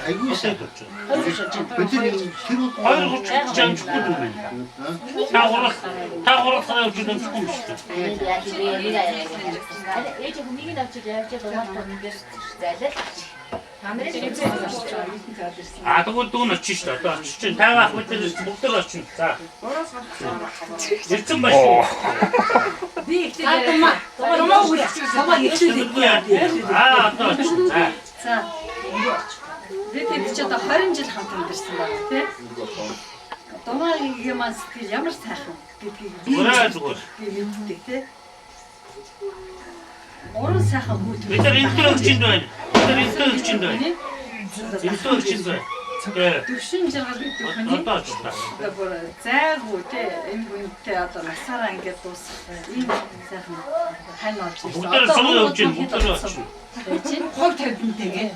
I: Айгуусаа.
D: Хоёр хүч амжихгүй юм байна. Таагуурах явж байгаа юм шүү дээ.
K: Ээж нэг авчиж явж байгаа юм байна.
D: Тэгвэл дүүн очиж шүү дээ. Одоо очиж чинь тайван ах бид бүгд очиж. За. Ирсэн байна шүү.
J: Би ихтэй томоо үлчиж томоо ихтэй.
D: Одоо очиж.
J: За. Би тэд ч одоо 20 жил хамт амьдэрсэн байна тий. Домаагийн маань сэтгэл ямар сайхан гэдгийг би мэддэг тий. Уран сайхан хүүт.
D: Бид нар энэ өгчинд байна.
J: Төвшин жаргал гэдэг хүний одоо бүр зайгүй те энэ хүнтэй одоо насаараа ингээд дуусах ийм сайхан хань болж байна. Одоо хов тавьдэнтэйгээ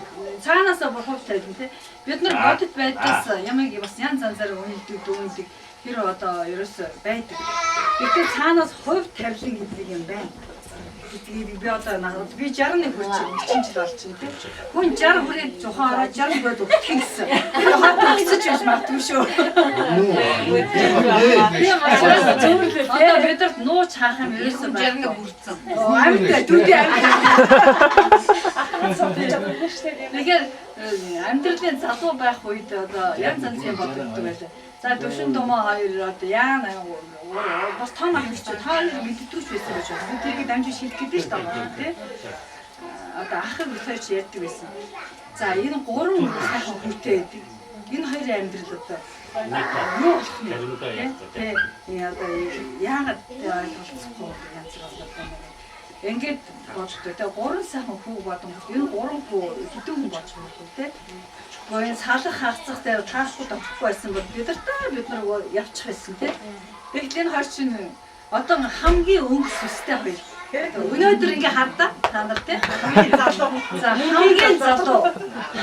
J: цаанаасаа бүр хов тавьдэнтэй. Бид нар бодит байдаас ямаг бас янз янзаар үнэлдэг дүүндэг тэр одоо ерөөсөө байдаг. Гэтэл цаанаас хов тавилан гэдэг юм байна. Би одоо би 61 хүрч 30 жил болчихно тийм. Хүн 60 хүрээд зухан ороод 60 гээд өгчих гэсэн. Хаад өгсөж байж магадгүй шүү. Одоо бид нар нууч хаах юм ерөөсөө 60 хүрсэн. Амьд дүүдээ амьд. Тэгэхээр амьдралын залуу байх үед одоо янз янзын боддог байлаа. За төвшин домоо хоёр одоо яана бас том амьч та мэддэггүй ч байсан гэж байна. Тэрийг дамжиж шилдэх гэдэг шүү дээ тий. Одоо ахын бүтэйч ярьдаг байсан. За энэ гурван сайхан хүнтэй байдаг. Энэ хоёрын амьдрал одоо юу болох юм тий. Одоо яагаад ойлголцохгүй янз бүр байна. Ингээд боддог. Тэгээ гурван сайхан хүү бодонгод энэ гурван хүү хэдэн хүн болж байгаа тий. Гойн салах хагцах дээр таахгүй тавхгүй байсан бол бид нар явчих байсан тий. Тэгэхдээ энэ хоёр чинь одоо хамгийн өнгө сүстэй хоёр. Өнөөдөр ингээ хардаа та нар тий. За хамгийн залуу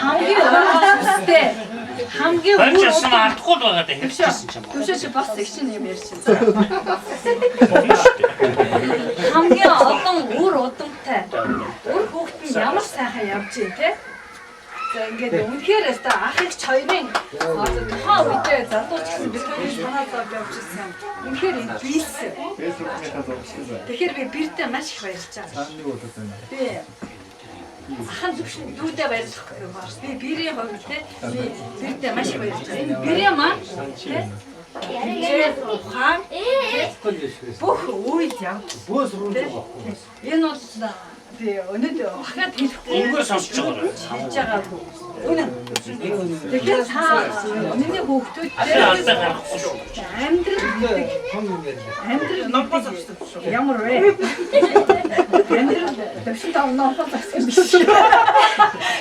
J: хамгийн өнгө сүстэй хамгийн
D: өөр хардахгүй байгаа даа хэлчихсэн ч юм уу.
J: Түшээч бас их чинь юм ярьчихсан. Хамгийн олон өөр удамтай. Өөр хүүхэд нь ямар сайхан явж байна тий. За ингээд үнэхээр өстой ах их хоёрын одоо тухайн үедээ залууч гэсэн бид хоёрын санаа зовж явчихсан. Үнэхээр энэ бийсэн. Тэгэхээр би биртээ маш их баярлж байгаа. Би ахан зөвшин дүүдээ баярлах юм байна. Би бирийн хувьд те би биртээ маш их баярлж байгаа. Энэ бирээ маань те хаан бүх үед явж. Энэ бол би өнөөдөр ахаад хэлэхгүй.
D: Энгөө сонсож байгаа.
J: Хэлж байгаагүй. Үнэн. Тэгэхээр цаа миний хүүхдүүд амьдрал номпос авчихсан шүү. Ямар вэ? Амьдрал дэвшин тав номпос авчихсан биш.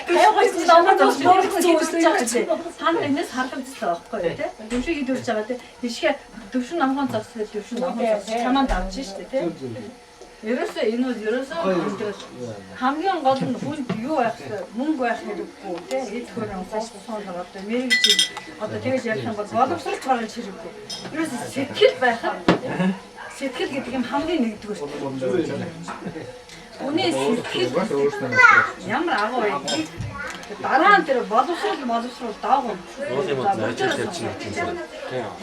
J: Тэгээс номпос авчихсан гэж та энэс харагдчихлаа байхгүй тий. Дэвшиг идүүлж байгаа тий. Тишгээ дэвшин номпос авчихсан дэвшин номпос чаманд авчих шүү дээ тий. Ерөөсөө энэ бол ерөөсөө хамгийн гол нь хүнд юу байх вэ? Мөнгө байх хэрэггүй тий. Эд хөрөн цаашдсан одоо мэрэгжил одоо тэгэж ярих юм бол боловсролч гаргаж хэрэггүй. Ерөөсөө сэтгэл байхад сэтгэл гэдэг юм хамгийн нэгдүгээр. Үний сэтгэл ямар агуу вэ? Дараа нь тэр боловсрол даагүй.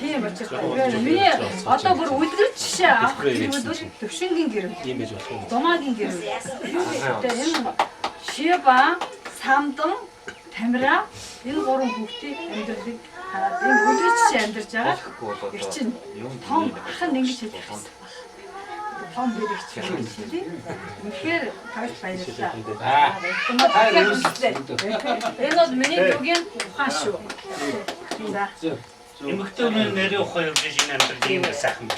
J: Тийм учраас миний одоо бүр үлгэр жишээ авах гэвэл төвшингийн гэр. Домаагийн гэр. Тэгээ энэ Шиба, Самдан, Тамира энэ гурван хүүхдийн амьдралыг хараад энэ үлгэр жишээ амьдарч байгаа. Их чинь том ахын ингэж хэлэх гэсэн. Том бэрэгч хэлээ. Үнэхээр тавьж баярлалаа. Энэ бол миний бүгийн ухаан шүү. За.
D: Эмэгтэйний нэрийн ухаан явж энэ амьдрал ийм сайхан.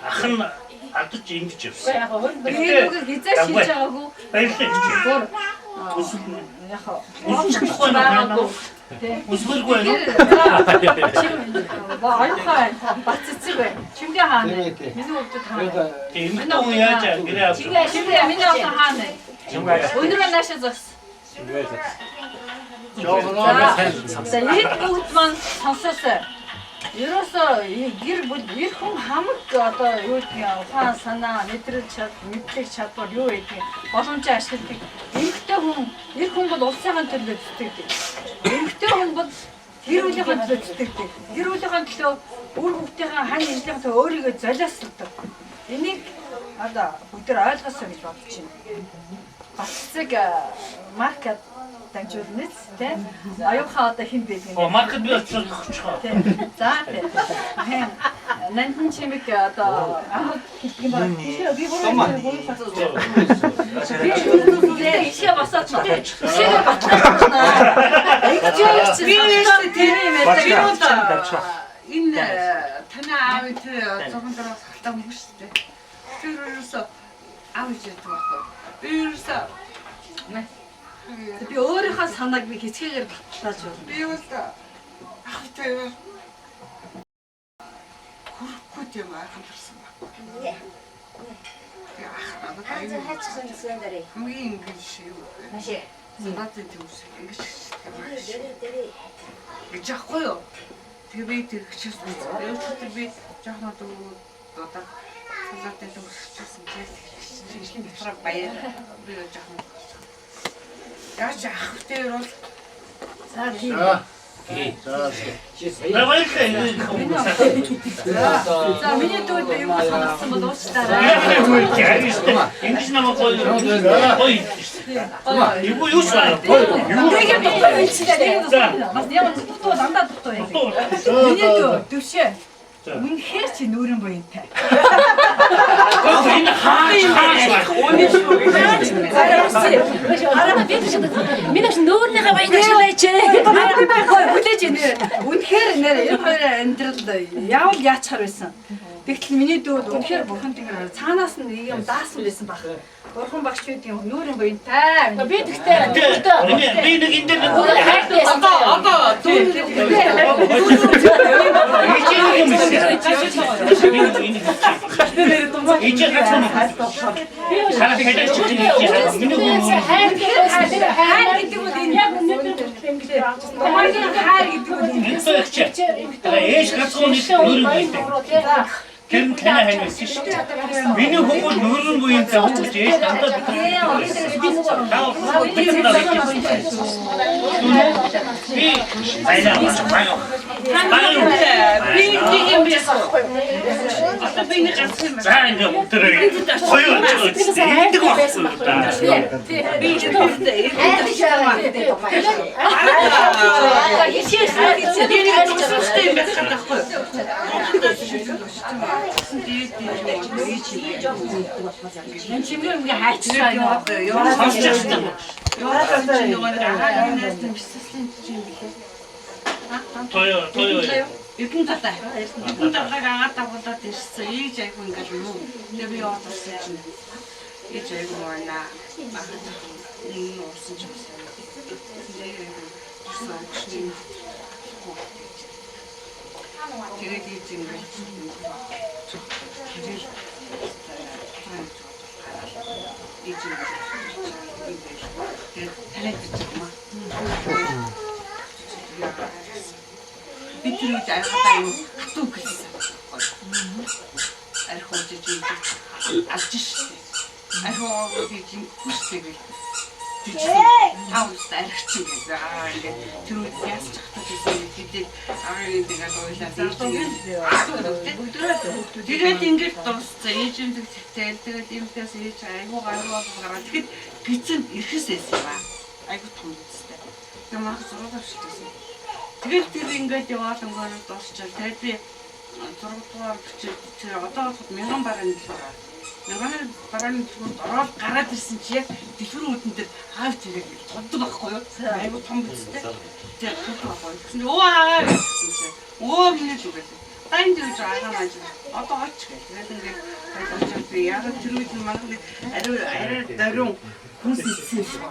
D: Ах нь адаж ингэж явсан.
J: Тэгэхээр хизээ шийдэж байгаагүй.
D: Баярлалаа. Усбэлгүй байна.
J: Баяхаа баццэг бай. Чимгээ хаана? Миний хөвдөд хаана?
D: Энэ хүн яаж гэрээ авсан?
J: Чимгээ миний хөвдөд хаана? Өнөр наашаа зогс. За ийм бүгд маань сонсоосоо. Ерөөсөө гэр бүл их хүн хамаг одоо юу гэдэг ухаан санаа мэдлэг чадвар юу гэдэг боломжтой ашигладаг. Эмэгтэй хүн их хүн бол улсынхаа төлөө зүтгэдэг. Эмэгтэй хүн бол гэр бүлийнхаа төлөө зүтгэдэг. Гэр бүлийнхаа төлөө үр хүүхдийнхээ хань ижлийнхаа төлөө өөрийгөө золиосолдог. Энийг одоо бүгд ойлгосоо гэж бодож байна. батцэг маркет дамжуулна тий. Аюухаа одоо хэн бэ?
D: Маркет би очиж өгчихөө.
J: За тий. Нантэн чимэг одоо хэлдэг юм байна. Би бүр ишээ босоод тий. Ишээ батлаа.
A: Энэ танай аав тэр зогон дээр халтаа мөш шүү дээ. Тэр юусоо аав ижээд байхгүй. Би юусоо
J: би өөрийнхөө санааг би хэцгээгээр батлааж байна.
A: би юусоо аав тэр хурхгүй юм хамтарсан байхгүй. Хамгийн ингэж юу вэ? Машин. Заатай төвс ингэж гэж яахгүй юу? Тэгээ би тэр хичээс үзсэн. Өөрөөр би жоохон одоо заатай төвсчихсэн чинь ихрэг баяр би жоохон. Яаж ах тэр бол
J: за тийм. За миний дүүд юм санагдсан бол уучлаарай.
D: Ингэж намайг гоё. Юу юу шээ?
J: Нэг юм дутуу хэлчихлээ. Бас яг дутуу дандаа дутуу яг. Миний дүү төвшөө. Үнэхээр чи нүүрэн буянтай.
D: Энэ хаа
J: Миний нүүрнийхээ баянтай хүлээж ийнэ. Үнэхээр нэр энэ хоёр амьдрал яавал яачаар байсан. Тэгтэл миний дүүд үнэхээр бурхан тэгэр цаанаас нь юм даасан байсан баг. Бурхан багш гэдэг нүүрэн буянтай. Би тэгтээ
D: би нэг энэ дээр
A: одоо
D: Кэрн тэнэ хайвсан шүү дээ. Миний хүмүүс нүүрэн буян заавч ээж дандаа
J: энэ чимээр ингээ хайчсан юм.
D: Тойо.
A: Эдэн татаа. Эдэн татаа гаатаа болоод ирсэн. Ийж айгүй ингээл юм. Тэгээ би явуулсан чинь. Ийж айгүй байна. Энэ уурсан ч байсан. Тэгээд ийж ингээл би тэр үед айхтаа юм хатуу гэсэн. Архиж ижиж алж шээ. Архиж хүстэйг. Таавс архичих гэсэн. Ингээд тэр үед яс чахтаж байсан гэдэг тэгээд ойлаа дийж. Тэгээд ингээд дууссан. Ээжийн зэгцтэй тэгээд юмтаас ээж айгуу гараад тэгэхэд гизэн ирэхээс юм аа. Айгуу том үстэй. Тэгээд мах зураг авчихсан. Тэгээд тэр ингээд яваад өнгөрөөр дуусчаа. Тэгээд би 6 дугаар бичиж тэр одоо 1000 барааны дэлгүүр. 1000 барааны дэлгүүр ороод гараад ирсэн чи яг дэлгүүр үүдэн дээр хаав тэрэг тоддог байхгүй юу? Айгуу том үстэй. Тэгээд тоддог байхгүй. Тэгсэн өө гэсэн чи өө миний л үгүй. Тань дэж байгаа маань одоо оч гэх. Тэгээд ингээд би яг тэр үед манай арай даруун хүнс ирсэн шүү.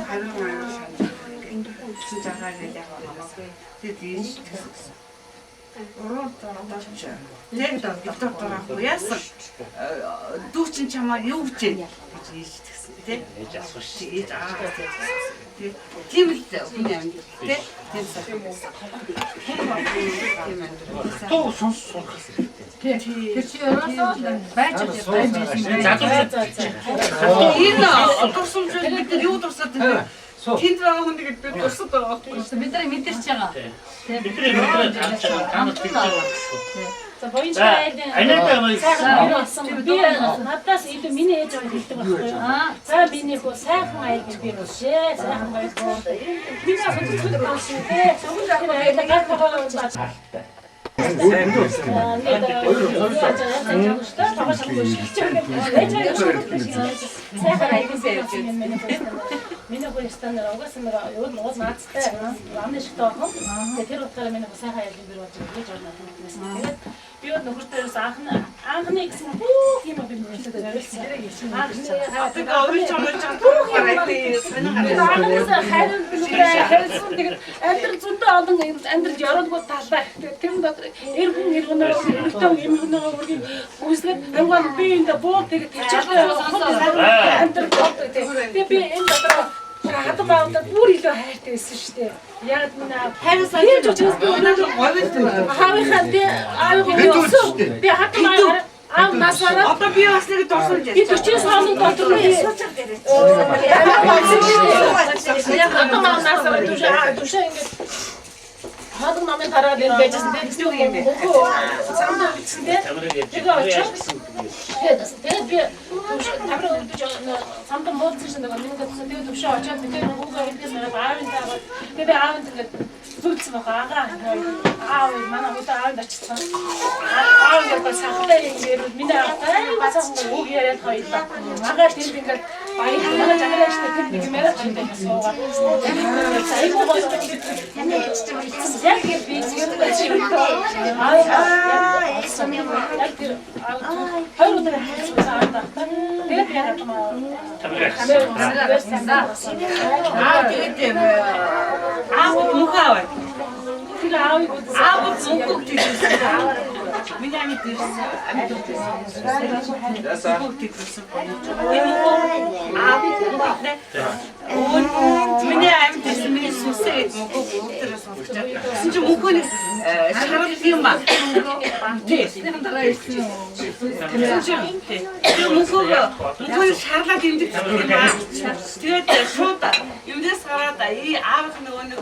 A: Харин чинь жагаар яг хамаагүй. Тэгээд ийж тэгсэн. Ороод таашч. Яг доктор яасан. Дүүчин чамаа юу гэж ийж тэгсэн тий. Ээж асууш. Ээж тийм л үгүй юм тий. Тоо сонс тий. Тэр чи оросоо байж энэ одорсон зүйл бид юу дурсаад байна. Тэнд байгаа хүн тэгээд бид дурсаад байгаа байхгүй.
J: Бид нар мэдэрч байгаа.
D: Бидний мэдэрч байгаа. Танаас тэгж байгаа шүү.
K: За боёнчтай
D: Анидаа
K: сайн би надаас илүү миний ээж аваад хэлдэг байхгүй юу? За миний хөө сайхан аяг би бошээ. Сайхан аяг боо. Би зөвхөн болсон дээ. Миний хөө стандарт угаасаа юу наацтай амны шиг тоохоо. Тэр утгаараа миний сайхан аяг би болж гэж орно гэсэн. Тэгээд би нөхөртөөс анхны гэсэн бүх юм би нөхөртөө зориулсан.
A: Тэгээд овч чамд бүх юм хайрсан
K: тэгээд амтэр зөндөө олон амтэрд яруудгүй талбай. Тэр дотор эргэнээр өртөө юм өргөн үсгээд амгаан би энэ боо тэгээд амтэр тэгээд би энэ дотор хатан баунда бүр илүү хайртай байсан шүү дээ. Яг манай хайрсаа хийж учраас би өнөөдөр хавийнхаа би би хатан аав насаараа
A: одоо би бас нэг дурсан дээ.
K: Би 40 сарын дотор хатан насаараа дуушаа ингэж хатан намын тараад энэ байжсэн дээ. Юу юм бэ? Самдаа бичсэн дээ. Тэгээ очиж тэгээд би тавраа өгдөж самдан муулсан нэг нэг гэсэн тэгээд төвшөө очоод бид нэг хүүгээ хэлээс аваад аавын дагаад тэгээд аавын тэгээд зүгтсэн байгаа аав манай хөтө аавд очсон аав гэдэг сахтай ингээд миний аавтай бацсан үг яриад хоёлаа магаа тэнд ингээд баяр манай жанарчтай тэнд нэг мэрэг чинь суугаад айгуу болсон яг би зүгээр байсан
A: Меня не держится. Меня меня сусед могу 진짜 목걸이 사람들만 목걸이 살다 힘들지 тэгээд шууд юмдээс хараад и аав нэг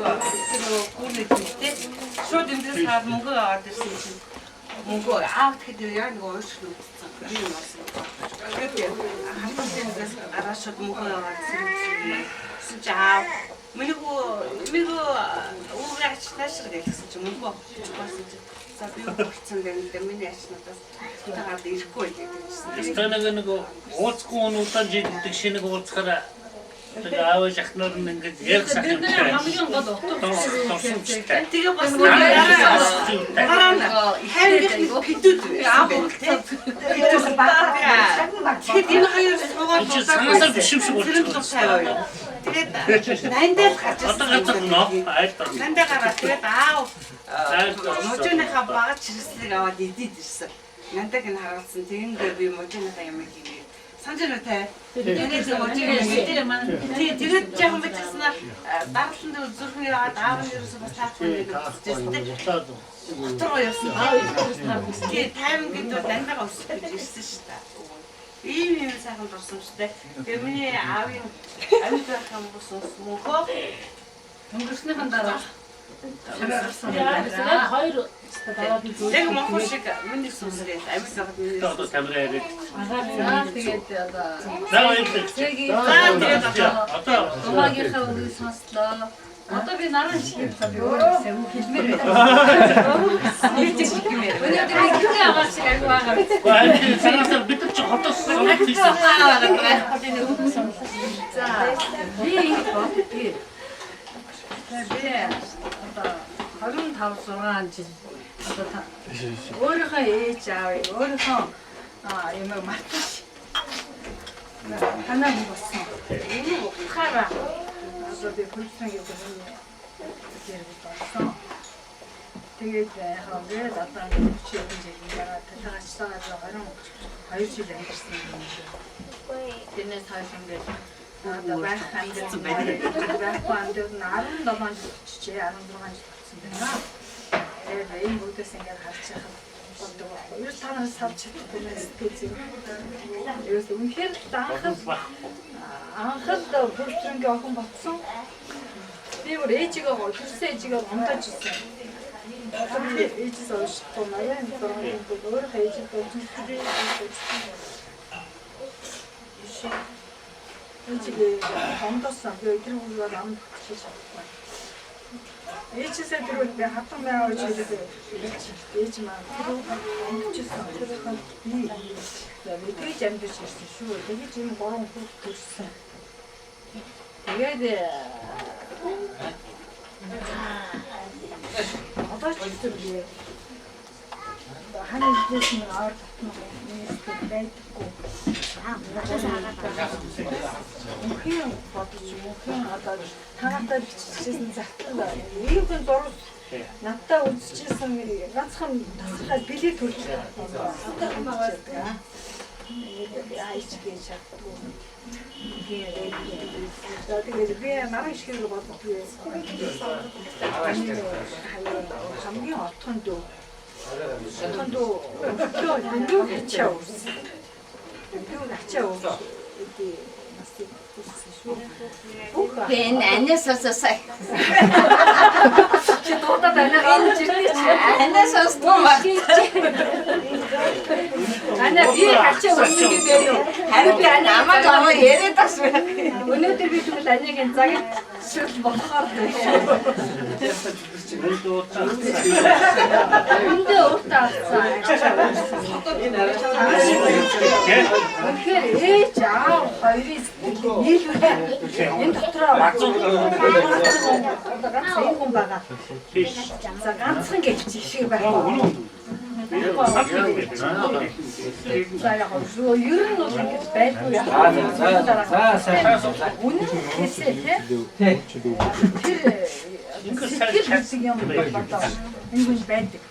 A: гүрний тийтэй шууд юмдээс хараад мөнгө аваад ирсэн чинь мөнгө аав тэгэхээр яг нэг ойлшгүй утсан юм болсон. Тэгээд хамтдаас араашд мөнгө аваад ирсэн чинь аав Миний уугаач наашраг гэсэн чинь мөнгө болсон чинь за би өгсөн гэдэг миний ачнаас тагаад ирэхгүй гэсэн.
D: Тэнийг нэг ууцгүй өнөдөө жиддэг шинэг ууцхаараа тэгээ аав жахнаар ингээд ярих сайхан
J: хамгийн гол утга
A: тэгээ бас хайрын хэдүүд аав хэдүүд тэгээд энэ хоёр
D: санаасаа бишимшиг
A: болчихсон. Тэгээд нандаа гарч ирсэн. Нандаа гараад тэгээд аав можныхаа багаж чирслийг аваад идээд ирсэн. Нандаг нь харуулсан. Тэгэндээ би можныхаа юм хийгээ. Санаж байна те. Тэгээд тэгээд жоохон бичсэн дараалсан дээр зүрхний аваад аав нь ерөөсөө бас таахгүй нэг үзчихсэн. Утгаа явсан. Тэгээд тайм гэдэг нандаага өсөж ирсэн шүү дээ. Ийм сайхан дурсан шүү дээ. Тэгээд миний аавын амьд хамгуусан мөнхөө өнгөрснөхийн дараа
K: хоёр
A: яг мөнхөө шиг миний сүнсрээ амьд байгаад
D: одоо камера яриг.
J: тэгээд
D: одоо
J: омагийнхаа үгийг сонслоо. Одоо би наран шиг би өөрөө хэлмээр байна. Өнөөдөр би юу аваад шиг аяг байгаа.
D: санаасаа бид ч хотос
J: хийсэн. За би би одоо 25 6 жил одоо өөрийнхөө ээж аавыг өөрийнхөө юмыг мартаж танаа болсон. Энэ ухаараа одоо би полицийн гэдэг юм болсон. Тэгээд яхаа гээд одоо чигээр жигээр татгаачлаад 22 жил амьдсан юм. Тэрнээс хойш ингээд одоо байх хандсан байх хандсан 17 жил чичээ 16 жил болсон байна. Тэгээд энэ бүдээс ингээд харж байгаа болдог. Юу танаас савч чаддаг юм сэтгэл. Ерөөс үнэхээр анхад полицийн охин батсан. Би өөр ээжигээ төрсөн ээжигээ ондож ирсэн. ээжээс ойшгүй маяг энэ өөр хайжид болж ээжигээ хондосон би өдөр бүр амд хийж чадахгүй. Ээжээсээ тэрүүл би хатан байгаад ээж маань тэрүүл онгочсон тэрүүл би тэгж амьдч ирсэн шүү. Тэгэж энэ 3 хүүхэд төрсөн. Тэгээд одоо ч гэсэн ханаа дэс нэг аваад татна нэг байдаггүй. Мөнхийн бодож мөнхийн одоо танаатай биччихсэн захтан ийм зураг надтай үзчихсэн ганцхан тасархай билет төрж байгаа. Айч гэж чаддгүй. Тэгээд би нарийн шиг боддгүй. Хамгийн отхон дөө. Отхон дөө юу хийчихээ үз. Юу ачаа үз.
L: Ben anne sosai.
J: Чи дуудаад анаа гарч ирдээ чи.
L: Anne sos томар.
J: Анаа би хачаа өгсөн гэдэг юу?
L: Харин би намайг аваа яриад тасвэ.
J: Өнөөдөр би тэгвэл анягийн цагт шил болохоор Эндээ уртаа авцаа. Тэгэхээр ээж аав хоёрын нийлвэ. Энэ дотроо ганцхан хүн байгаа. За ганцхан гэж шиг байна. За яг юу ер нь бол ингэж байдгүй яа. Үнэн хэсээ тэр юм байна. Энэ хүн байдаг.